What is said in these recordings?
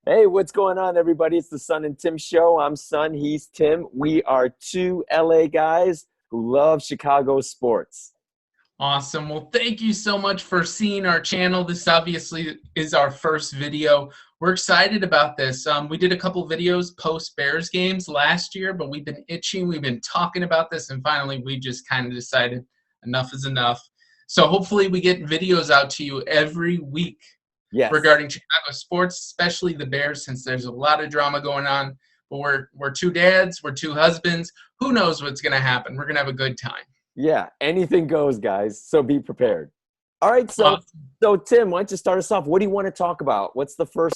Hey, what's going on, everybody? It's the Sun and Tim show. I'm Sun, he's Tim. We are two LA guys who love Chicago sports. Awesome. Well, thank you so much for seeing our channel. This obviously is our first video. We're excited about this. We did a couple videos post Bears games last year, but we've been itching. We've been talking about this, and finally we just kind of decided enough is enough. So hopefully we get videos out to you every week Yes. regarding Chicago sports, especially the Bears, since there's a lot of drama going on. But we're two dads, we're two husbands. Who knows what's going to happen? We're going to have a good time. Yeah, anything goes, guys. So be prepared. All right, so Awesome. so Tim, why don't you start us off? What do you want to talk about? What's the first?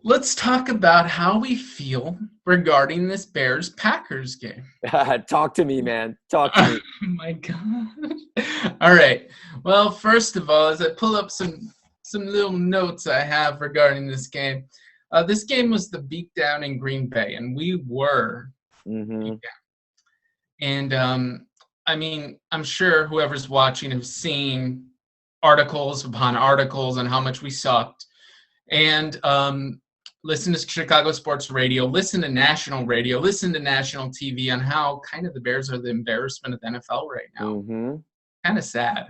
Let's talk about how we feel regarding this Bears-Packers game. Talk to me, man. Talk to me. Oh my God. All right. Well, first of all, as I pull up some little notes I have regarding this game was the beatdown in Green Bay, and we were beat down. And I mean, I'm sure whoever's watching have seen articles upon articles on how much we sucked. And listen to Chicago sports radio, listen to national radio, listen to national TV on how kind of the Bears are the embarrassment of the NFL right now. Kind of sad.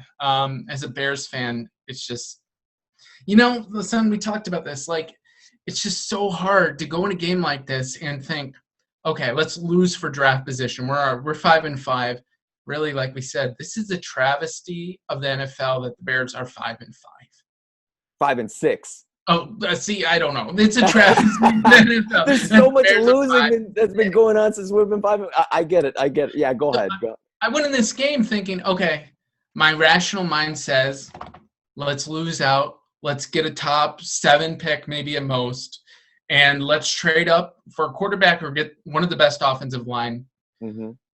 As a Bears fan, it's just, listen, we talked about this. Like, it's just so hard to go in a game like this and think, okay, let's lose for draft position. We're 5-5. Really, like we said, this is a travesty of the NFL that the Bears are 5-5. 5-6. Oh, see, I don't know. It's a travesty of the NFL. There's so much losing that's been going on since we've been 5. I get it. Yeah, go ahead. Go. I went in this game thinking, okay, my rational mind says, let's lose out. Let's get a top 7 pick, maybe at most. And let's trade up for a quarterback or get one of the best offensive line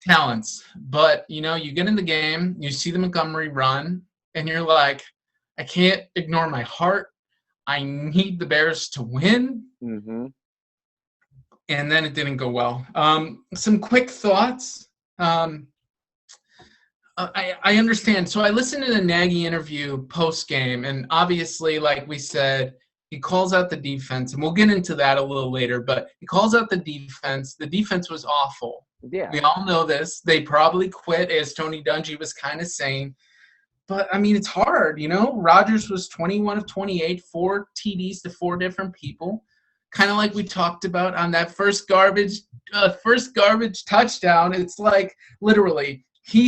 talents. But, you get in the game, you see the Montgomery run, and you're like, I can't ignore my heart. I need the Bears to win. And then it didn't go well. Some quick thoughts. I understand. So I listened to the Nagy interview post-game, and obviously, like we said, he calls out the defense, and we'll get into that a little later, but he calls out the defense. The defense was awful. Yeah. We all know this. They probably quit, as Tony Dungy was kind of saying. But, I mean, it's hard, Rodgers was 21 of 28, 4 TDs to 4 different people, kind of like we talked about on that first garbage touchdown. It's like literally he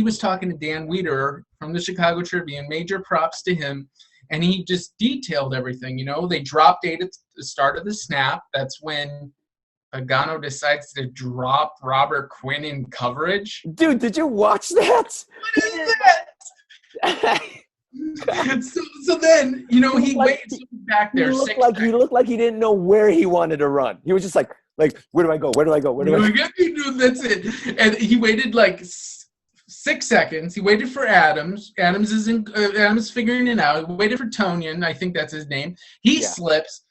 was talking to Dan Wiederer from the Chicago Tribune, major props to him. And he just detailed everything. They dropped 8 at the start of the snap. That's when Pagano decides to drop Robert Quinn in coverage. Dude, did you watch that? What is that? so then, he waits back there. He looked like he didn't know where he wanted to run. He was just like, where do I go? Where do I go? Where do I go? That's it. And he waited like 6 seconds. He waited for Adams. Adams is figuring it out. He waited for Tonyan. I think that's his name. He slips.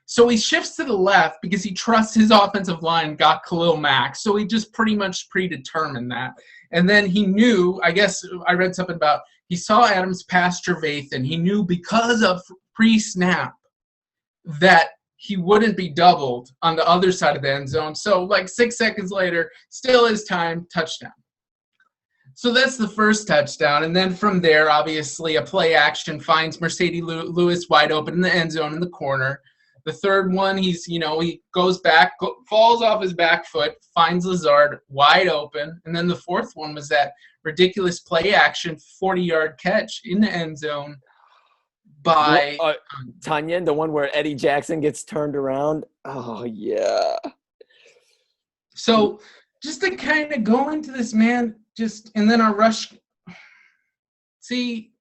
So he shifts to the left because he trusts his offensive line got Khalil Mack. So he just pretty much predetermined that. And then he knew, I guess I read something about, he saw Adams pass Trevathan. He knew because of pre-snap that he wouldn't be doubled on the other side of the end zone. So like 6 seconds later, still his time, touchdown. So that's the first touchdown. And then from there, obviously, a play action finds Mercedes Lewis wide open in the end zone in the corner. The third one, he goes back, falls off his back foot, finds Lazard wide open. And then the fourth one was that ridiculous play action 40-yard catch in the end zone by Tonyan, the one where Eddie Jackson gets turned around. Oh, yeah. So just to kind of go into this, man, and then our rush. See,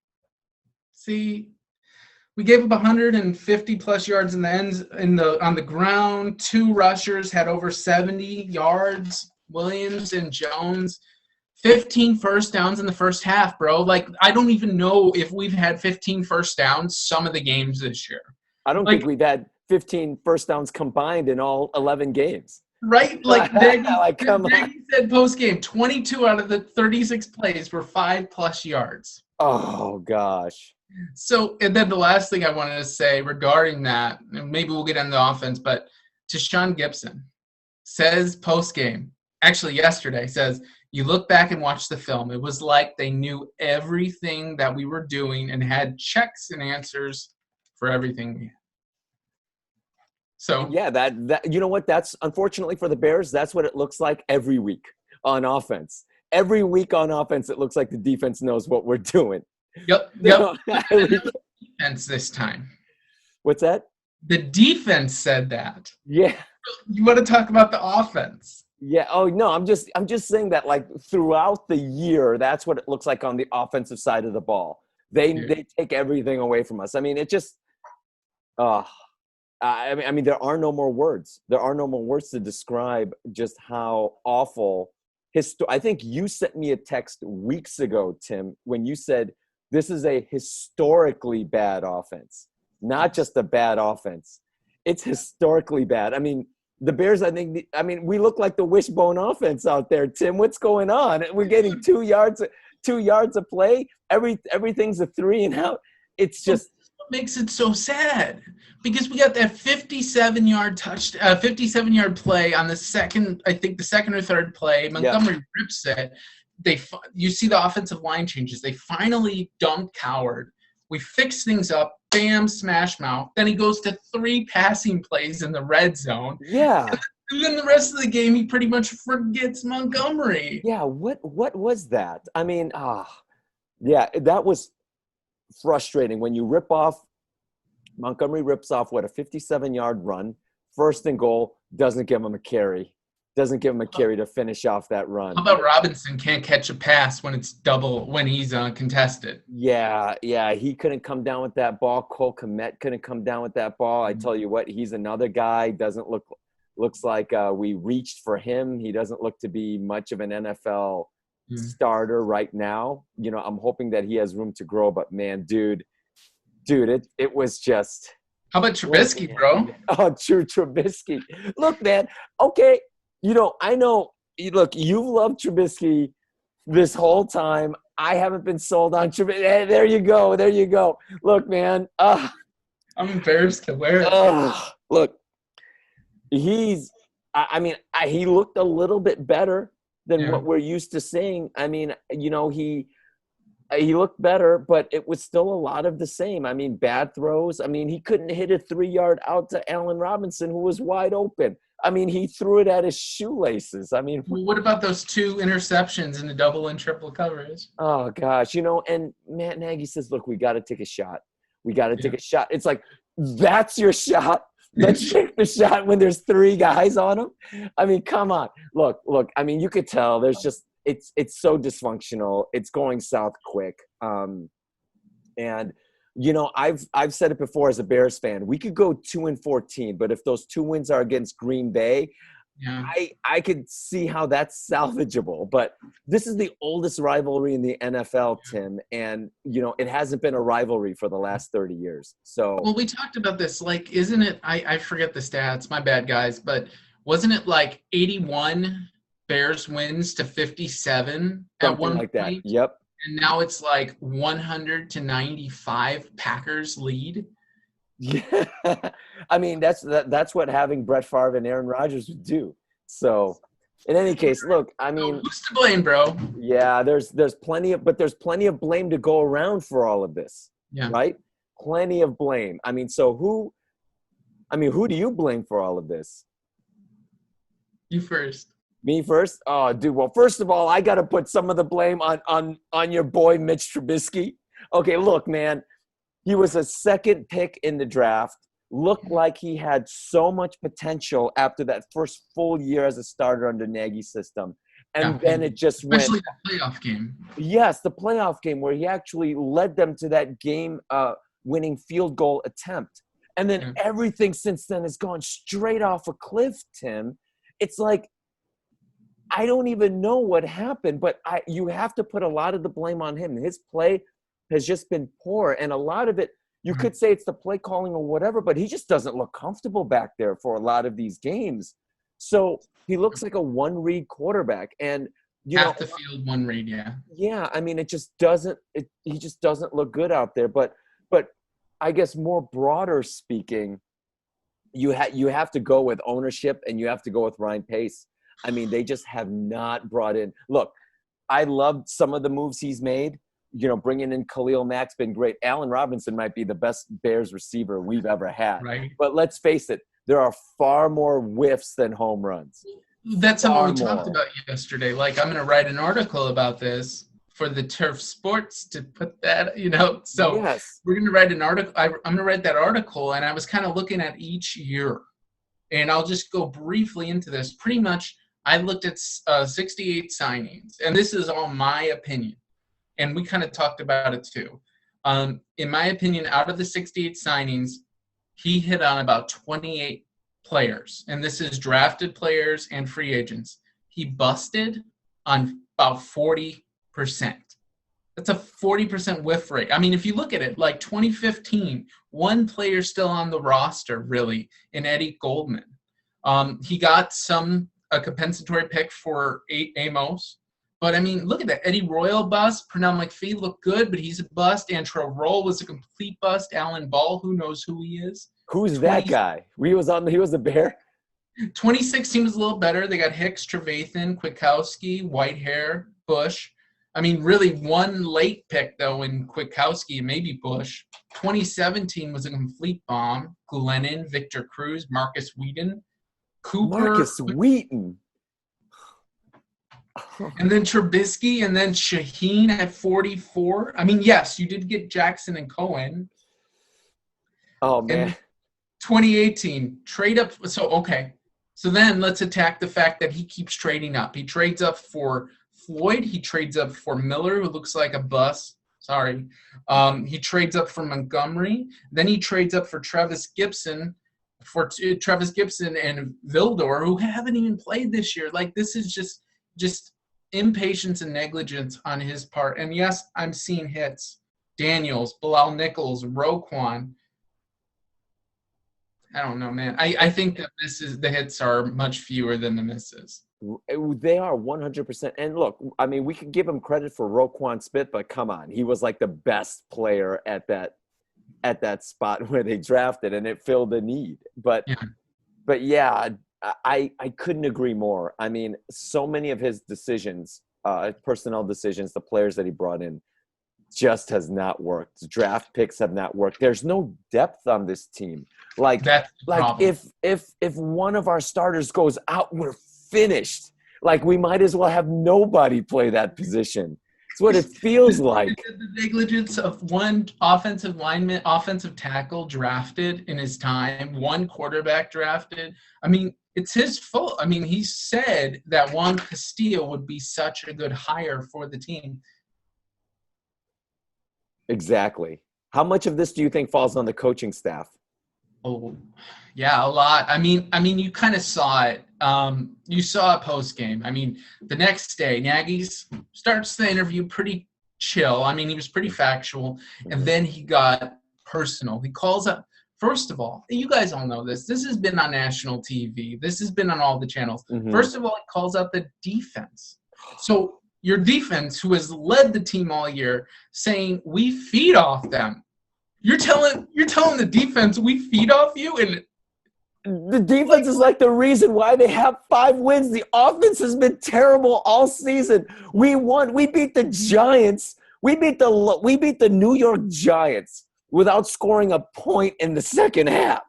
we gave up 150 plus yards on the ground. 2 rushers had over 70 yards. Williams and Jones, 15 first downs in the first half, bro. Like, I don't even know if we've had 15 first downs some of the games this year. I don't think we've had 15 first downs combined in all 11 games. Like, come on. Nagy said post-game, 22 out of the 36 plays were 5+ yards. Oh gosh. So, and then the last thing I wanted to say regarding that, and maybe we'll get into the offense, but to Sean Gibson says post game, actually yesterday, says, you look back and watch the film. It was like they knew everything that we were doing and had checks and answers for everything we had. So, Yeah, that you know what? That's unfortunately for the Bears, that's what it looks like every week on offense. Every week on offense, it looks like the defense knows what we're doing. yep. So, Defense this time. what's that? The defense said that. Yeah. You want to talk about the offense? Yeah. Oh no, I'm just saying that like throughout the year, that's what it looks like on the offensive side of the ball. They take everything away from us. I mean, it just I mean, there are no more words. There are no more words to describe just how awful. I think you sent me a text weeks ago, Tim, when you said this is a historically bad offense, not just a bad offense. It's historically bad. I mean, the Bears, we look like the wishbone offense out there, Tim. What's going on? We're getting 2 yards of play. Everything's a 3 and out. It's just what makes it so sad, because we got that 57-yard play on the second or third play. Montgomery rips it. You see the offensive line changes. They finally dumped Coward. We fix things up. Bam, smash mouth. Then he goes to 3 passing plays in the red zone. Yeah. And then the rest of the game, he pretty much forgets Montgomery. Yeah. What was that? I mean, yeah, that was frustrating when you rip off. Montgomery rips off a 57-yard run, 1st and goal, doesn't give him a carry to finish off that run. How about Robinson can't catch a pass when it's double when he's contested? Yeah, he couldn't come down with that ball. Cole Kmet couldn't come down with that ball. I tell you what, he's another guy. Looks like we reached for him. He doesn't look to be much of an NFL starter right now. You know, I'm hoping that he has room to grow, but man, dude, it was just. How about Trubisky, bro? Oh, true, Trubisky. Look, man. Okay, I know. Look, you've loved Trubisky this whole time. I haven't been sold on Trubisky. Hey, there you go. Look, man. I'm embarrassed to wear it. Look, he looked a little bit better than what we're used to seeing. I mean, he looked better, but it was still a lot of the same. I mean, bad throws. I mean, he couldn't hit a 3-yard out to Allen Robinson, who was wide open. I mean, he threw it at his shoelaces. I mean, well, what about those 2 interceptions in the double and triple coverage? Oh gosh, and Matt Nagy says, "Look, we got to take a shot. We got to take a shot." It's like, that's your shot. Let's take the shot when there's 3 guys on him. I mean, come on. Look. I mean, you could tell there's just. It's so dysfunctional. It's going south quick. And I've said it before as a Bears fan. We could go 2-14, but if those 2 wins are against Green Bay, I could see how that's salvageable. But this is the oldest rivalry in the NFL, Tim, and it hasn't been a rivalry for the last 30 years. So well, we talked about this. Like, isn't it? I forget the stats. My bad, guys. But wasn't it like 81? Bears wins to 57 at one like point. That. Yep. And now it's like 100-95 Packers lead. Yeah. I mean, that's what having Brett Favre and Aaron Rodgers would do. So, in any case, look, I mean, who's to blame, bro? Yeah, there's plenty of blame to go around for all of this. Yeah. Right? Plenty of blame. I mean, so who do you blame for all of this? You first. Me first? Oh, dude. Well, first of all, I got to put some of the blame on your boy, Mitch Trubisky. Okay, look, man. He was a 2nd pick in the draft. Looked like he had so much potential after that first full year as a starter under Nagy's system. And then it just went. Especially the playoff game. Yes, the playoff game where he actually led them to that game-winning field goal attempt. And then everything since then has gone straight off a cliff, Tim. It's like, I don't even know what happened, but you have to put a lot of the blame on him. His play has just been poor, and a lot of it, you could say it's the play calling or whatever, but he just doesn't look comfortable back there for a lot of these games. So he looks like a one-read quarterback. And you know, half the field, one read. Yeah. yeah, I mean, it just doesn't. He just doesn't look good out there. But I guess more broader speaking, you have to go with ownership and you have to go with Ryan Pace. I mean, they just have not brought in. Look, I loved some of the moves he's made. You know, bringing in Khalil Mack's been great. Allen Robinson might be the best Bears receiver we've ever had. Right. But let's face it, there are far more whiffs than home runs. That's something we talked about yesterday. Like, I'm going to write an article about this for the Turf Sports to put that, So yes. We're going to write an article. I'm going to write that article, and I was kind of looking at each year. And I'll just go briefly into this. Pretty much, I looked at 68 signings, and this is all my opinion. And we kind of talked about it too. In my opinion, out of the 68 signings, he hit on about 28 players. And this is drafted players and free agents. He busted on about 40%. That's a 40% whiff rate. I mean, if you look at it, like 2015, one player still on the roster, really, in Eddie Goldman. He got a compensatory pick for Amos. But, I mean, look at that. Eddie Royal bust. Pernell McPhee looked good, but he's a bust. Antrell Roll was a complete bust. Alan Ball, who knows who he is. Who's that guy? He was a Bear? 2016 was a little better. They got Hicks, Trevathan, Kwiatkowski, Whitehair, Bush. I mean, really one late pick, though, in Kwiatkowski, maybe Bush. 2017 was a complete bomb. Glennon, Victor Cruz, Marcus Wheaton. Cooper. Marcus Wheaton. And then Trubisky, and then Shaheen at 44. I mean, yes, you did get Jackson and Cohen. Oh, man. And 2018, trade up. So then let's attack the fact that he keeps trading up. He trades up for Floyd. He trades up for Miller, who looks like a bus. Sorry. He trades up for Montgomery. Then he trades up for Travis Gibson and Vildor, who haven't even played this year. Like, this is just impatience and negligence on his part. And yes, I'm seeing hits. Daniels, Bilal Nichols, Roquan. I don't know, man. I think that the hits are much fewer than the misses. They are 100%. And look, I mean, we could give him credit for Roquan Smith, but come on, he was like the best player at that spot where they drafted, and it filled a need. But yeah, I couldn't agree more. I mean, so many of his decisions, personnel decisions, the players that he brought in, just has not worked. Draft picks have not worked. There's no depth on this team. If one of our starters goes out, we're finished. Like, we might as well have nobody play that position. It's what it feels like. The negligence of one offensive tackle drafted in his time, one quarterback drafted. I mean, it's his fault. I mean, he said that Juan Castillo would be such a good hire for the team. Exactly. How much of this do you think falls on the coaching staff? Oh, yeah, a lot. I mean, you kind of saw it. You saw a post game. I mean, the next day, Nagy starts the interview pretty chill. I mean, he was pretty factual, and then he got personal. He calls up. First of all, you guys all know this. This has been on national TV. This has been on all the channels. Mm-hmm. First of all, he calls out the defense. So your defense, who has led the team all year, saying we feed off them. You're telling the defense we feed off you, and the defense is like the reason why they have 5 wins. The offense has been terrible all season. We won. We beat the Giants. We beat the New York Giants without scoring a point in the second half.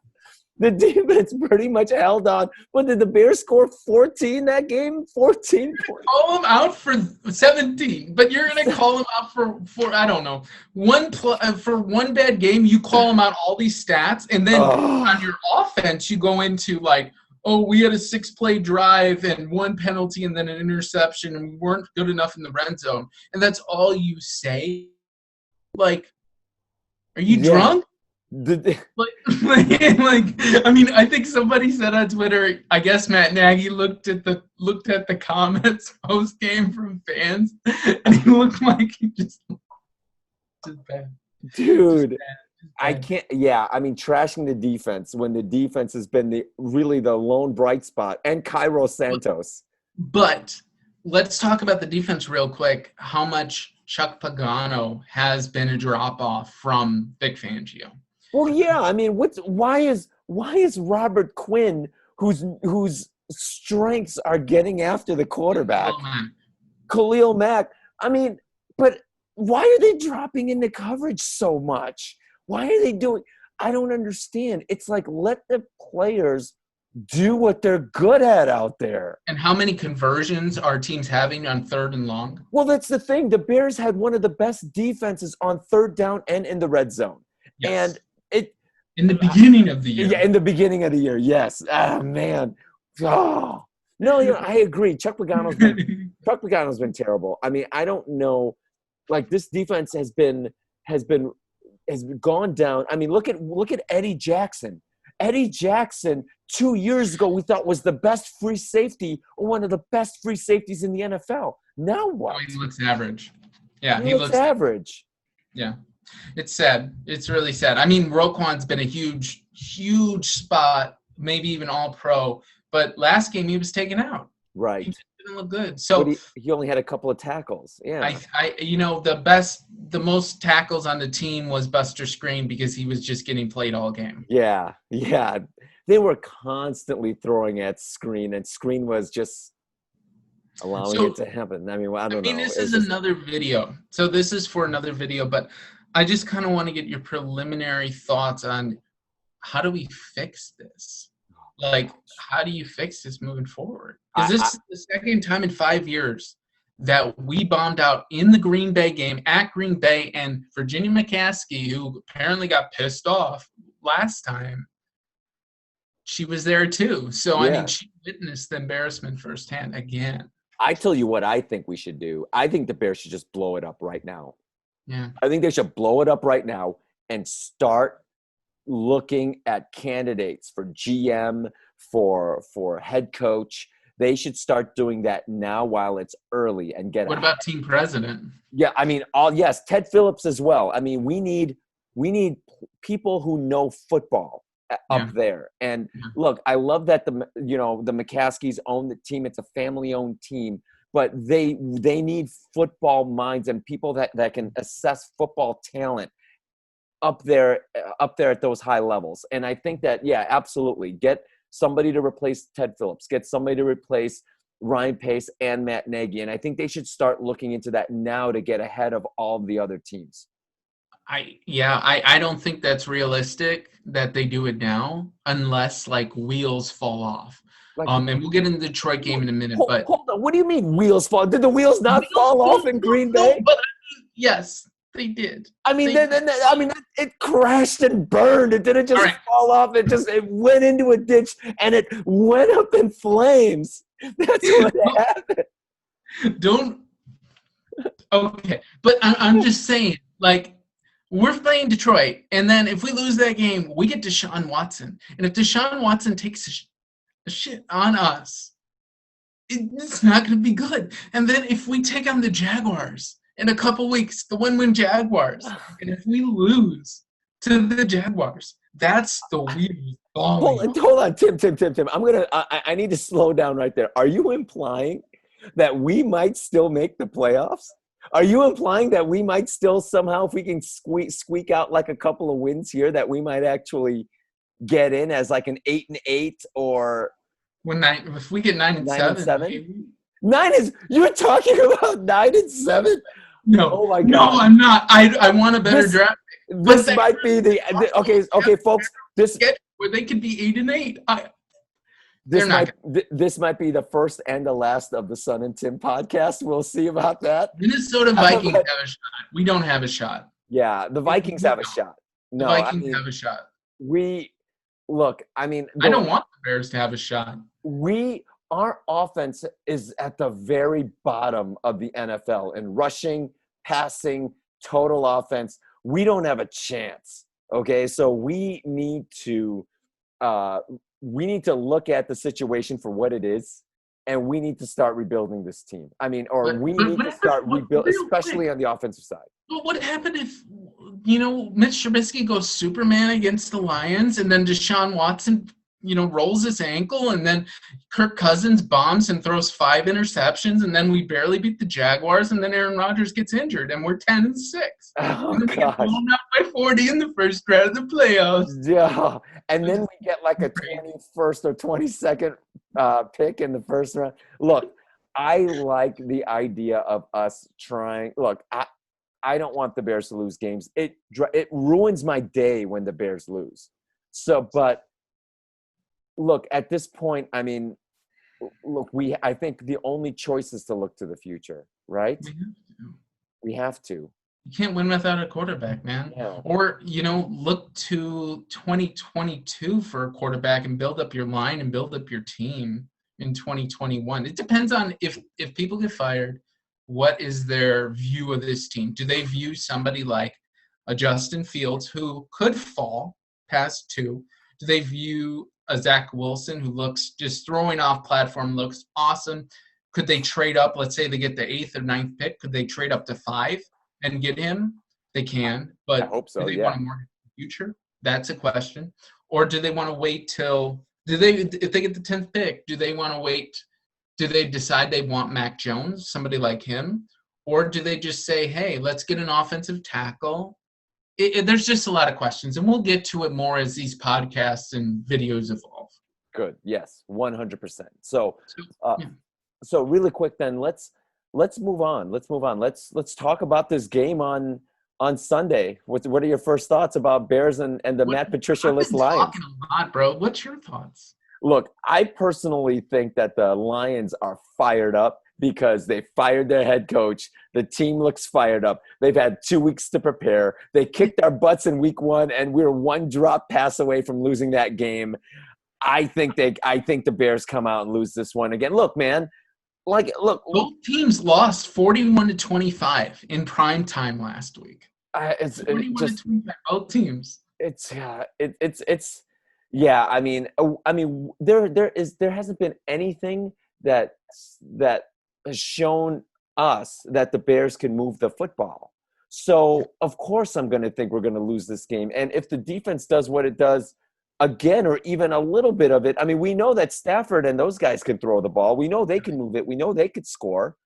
The defense pretty much held on. What did the Bears score? 14 that game? 14 points. Call them out for 17, but you're going to call them out for I don't know, for one bad game. You call them out all these stats, and then on your offense, you go into like, oh, we had a 6-play drive and 1 penalty and then an interception, and we weren't good enough in the red zone, and that's all you say. Like, are you drunk? I mean, I think somebody said on Twitter, I guess Matt Nagy looked at the comments post game from fans, and he looked like he just bad. Dude, I can't. Yeah, I mean, trashing the defense when the defense has been really the lone bright spot, and Cairo Santos. But let's talk about the defense real quick. How much Chuck Pagano has been a drop off from Vic Fangio? Well, yeah. I mean, why is Robert Quinn, whose strengths are getting after the quarterback, Khalil Mack? I mean, but why are they dropping into coverage so much? Why are they doing? I don't understand. It's like, let the players do what they're good at out there. And how many conversions are teams having on 3rd and long? Well, that's the thing. The Bears had one of the best defenses on 3rd down and in the red zone. Yes. And it in the beginning of the year. Yeah, in the beginning of the year. Yes. Ah, man. Oh. No, I agree. Chuck Pagano's been terrible. I mean, I don't know. Like, this defense has gone down. I mean, look at Eddie Jackson. Eddie Jackson 2 years ago we thought was the best free safety, or one of the best free safeties in the NFL. Now what? Oh, he looks average. Yeah, he looks average. Yeah. It's sad. It's really sad. I mean, Roquan's been a huge, huge spot, maybe even all pro, but last game he was taken out. Right. He didn't look good. So he only had a couple of tackles. Yeah. The most tackles on the team was Buster Screen because he was just getting played all game. Yeah. Yeah. They were constantly throwing at Screen, and Screen was just allowing it to happen. I mean, I don't know. This is another video. So this is for another video, but I just kind of want to get your preliminary thoughts on how do we fix this? Like, how do you fix this moving forward? Because this is the second time in 5 years that we bombed out in the Green Bay game at Green Bay, and Virginia McCaskey, who apparently got pissed off last time, she was there too. So, yeah. I mean, she witnessed the embarrassment firsthand again. I tell you what I think we should do. I think the Bears should just blow it up right now. Yeah. I think they should blow it up right now and start looking at candidates for GM, for head coach. They should start doing that now while it's early and get. What about team president? Yeah, I mean, yes, Ted Phillips as well. I mean, we need people who know football up there. And look, I love that the McCaskies own the team. It's a family-owned team, but they need football minds and people that can assess football talent up there at those high levels. And I think that, yeah, absolutely. Get somebody to replace Ted Phillips. Get somebody to replace Ryan Pace and Matt Nagy. And I think they should start looking into that now to get ahead of all the other teams. I don't think that's realistic that they do it now unless like wheels fall off. And we'll get into the Detroit game in a minute. But hold on, what do you mean wheels fall? Did the wheels not fall off in Green Bay? But yes, they did. I mean, it crashed and burned. It didn't just fall off. It went into a ditch and it went up in flames. That's what happened. Okay, but I'm just saying, like, we're playing Detroit, and then if we lose that game, we get Deshaun Watson. And if Deshaun Watson takes a shit on us, it's not going to be good. And then if we take on the Jaguars in a couple weeks, the win-win Jaguars, and if we lose to the Jaguars, that's the weird Hold on, Tim. I need to slow down right there. Are you implying that we might still make the playoffs? Are you implying that we might still somehow, if we can squeak out like a couple of wins here, that we might actually get in as like an 8-8 or if we get 9-7? You're talking about 9-7? No. Oh my God. No, I'm not. I want a better draft. This might be okay, folks. Where they could be 8-8. This might be the first and the last of the Son and Tim podcast. We'll see about that. Minnesota Vikings have a shot. We don't have a shot. Yeah, the Vikings have a shot. No, the Vikings have a shot. I don't want the Bears to have a shot. Our offense is at the very bottom of the NFL in rushing, passing, total offense. We don't have a chance. Okay, so we need to look at the situation for what it is, and we need to start rebuilding this team. I mean, we need to start rebuilding, especially on the offensive side. But what happened if, Mitch Trubisky goes Superman against the Lions, and then Deshaun Watson rolls his ankle, and then Kirk Cousins bombs and throws 5 interceptions, and then we barely beat the Jaguars, and then Aaron Rodgers gets injured, and we're 10-6. Oh, And then we get gosh. blown out by 40 in the first round of the playoffs. Yeah. And then we get like a 21st or 22nd pick in the first round. Look, I like the idea of us trying. Look, I don't want the Bears to lose games. It ruins my day when the Bears lose. So, but look, at this point, I mean, look, I think the only choice is to look to the future, right? We have to. You can't win without a quarterback, man. Yeah. Or, look to 2022 for a quarterback and build up your line and build up your team in 2021. It depends on if people get fired, what is their view of this team? Do they view somebody like a Justin Fields who could fall past 2? Do they view a Zach Wilson who looks just throwing off platform, looks awesome? Could they trade up? Let's say they get the 8th or 9th pick. Could they trade up to 5 and get him? They can, but I hope so, do they yeah. want a more future? That's a question. Or do they want to wait till if they get the 10th pick, do they want to wait? Do they decide they want Mac Jones, somebody like him? Or do they just say, hey, let's get an offensive tackle? There's just a lot of questions, and we'll get to it more as these podcasts and videos evolve. Good. Yes, 100%. So really quick then, let's move on. Let's talk about this game on Sunday. What are your first thoughts about Bears and the Matt Patricia-less Lions? Talking a lot, bro. What's your thoughts? Look, I personally think that the Lions are fired up because they fired their head coach. The team looks fired up. They've had 2 weeks to prepare. They kicked our butts in week 1, and we're 1 drop pass away from losing that game. I think the Bears come out and lose this one again. Look, man. Both teams lost 41-25 in prime time last week. It's 41-25, both teams. Yeah. I mean, there hasn't been anything that has shown us that the Bears can move the football. So of course I'm going to think we're going to lose this game. And if the defense does what it does again, or even a little bit of it, I mean, we know that Stafford and those guys can throw the ball. We know they can move it. We know they could score.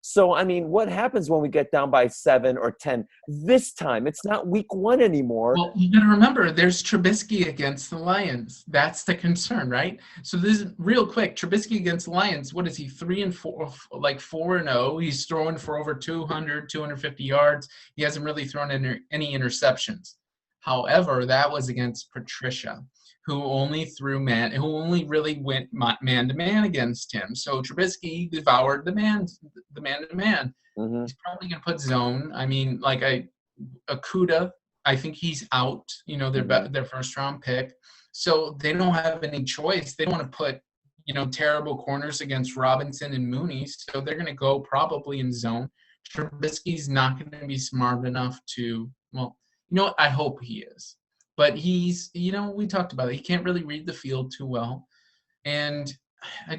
So, I mean, what happens when we get down by 7 or 10? This time, it's not week 1 anymore. Well, you got to remember, there's Trubisky against the Lions. That's the concern, right? So this is real quick. Trubisky against the Lions. What is he? 3-4, like 4-0. He's throwing for over 200, 250 yards. He hasn't really thrown any interceptions. However, that was against Patricia, who only really went man-to-man against him. So Trubisky devoured the man-to-man. Mm-hmm. He's probably going to put zone. I mean, like Akuda, I think he's out, their first-round pick. So they don't have any choice. They don't want to put, terrible corners against Robinson and Mooney. So they're going to go probably in zone. Trubisky's not going to be smart enough to, I hope he is. But he's, we talked about it. He can't really read the field too well. And I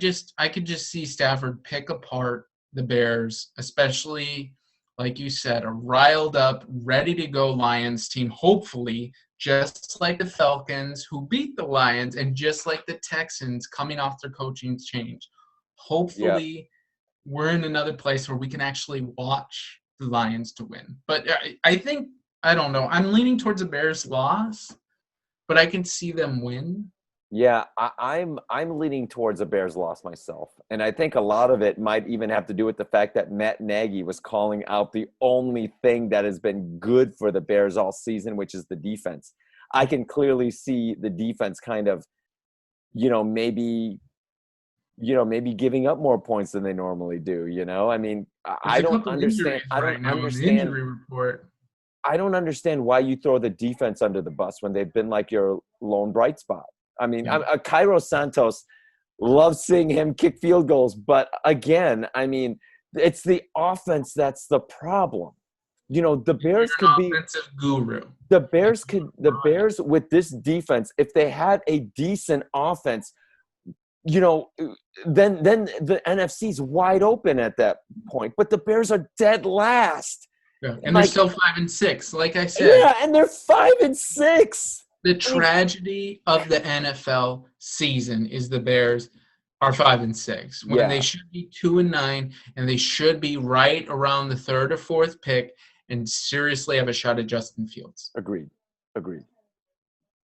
could just see Stafford pick apart the Bears, especially, like you said, a riled up, ready to go Lions team, hopefully, just like the Falcons who beat the Lions and just like the Texans coming off their coaching change. Hopefully, we're in another place where we can actually watch the Lions to win. But I think, I don't know. I'm leaning towards a Bears loss, but I can see them win. Yeah, I'm leaning towards a Bears loss myself. And I think a lot of it might even have to do with the fact that Matt Nagy was calling out the only thing that has been good for the Bears all season, which is the defense. I can clearly see the defense kind of, maybe giving up more points than they normally do, I mean, I don't understand. Injury report. I don't understand why you throw the defense under the bus when they've been like your lone bright spot. I mean, Cairo Santos, love seeing him kick field goals. But again, I mean, it's the offense that's the problem. The Bears could be offensive guru. The Bears with this defense, if they had a decent offense, then the NFC's wide open at that point. But the Bears are dead last. Yeah. And they're still 5-6, like I said. Yeah, and they're 5-6. The tragedy of the NFL season is the Bears are 5-6 when they Yeah, should be 2-9, and they should be right around the third or fourth pick and seriously have a shot at Justin Fields. agreed, agreed,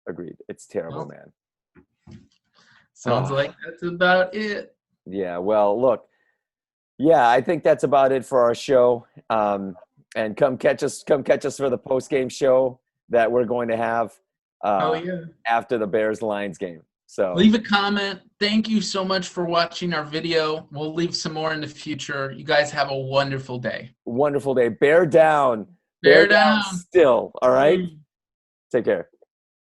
agreed. It's terrible, Well, man. sounds like that's about it. Yeah. Well, look. Yeah, I think that's about it for our show. And come catch us for the post game show that we're going to have Oh yeah. after the Bears Lions game. So Leave a comment. Thank you so much for watching our video. We'll leave some more in the future. You guys have a wonderful day. wonderful day. Bear down. Bear down. Still. All right. Take care.